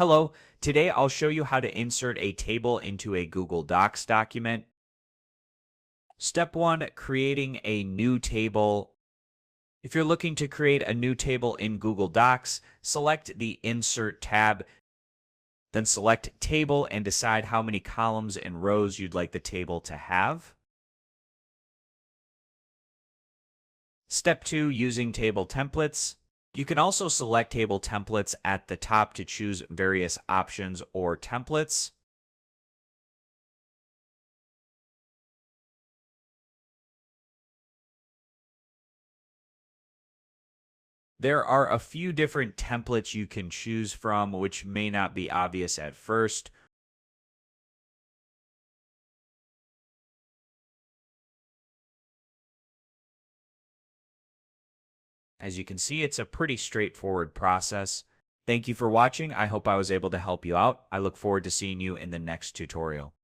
Hello, today I'll show you how to insert a table into a Google Docs document. Step 1, creating a new table. If you're looking to create a new table in Google Docs, select the Insert tab, then select Table and decide how many columns and rows you'd like the table to have. Step 2, using table templates. You can also select table templates at the top to choose various options or templates. There are a few different templates you can choose from, which may not be obvious at first. As you can see, it's a pretty straightforward process. Thank you for watching. I hope I was able to help you out. I look forward to seeing you in the next tutorial.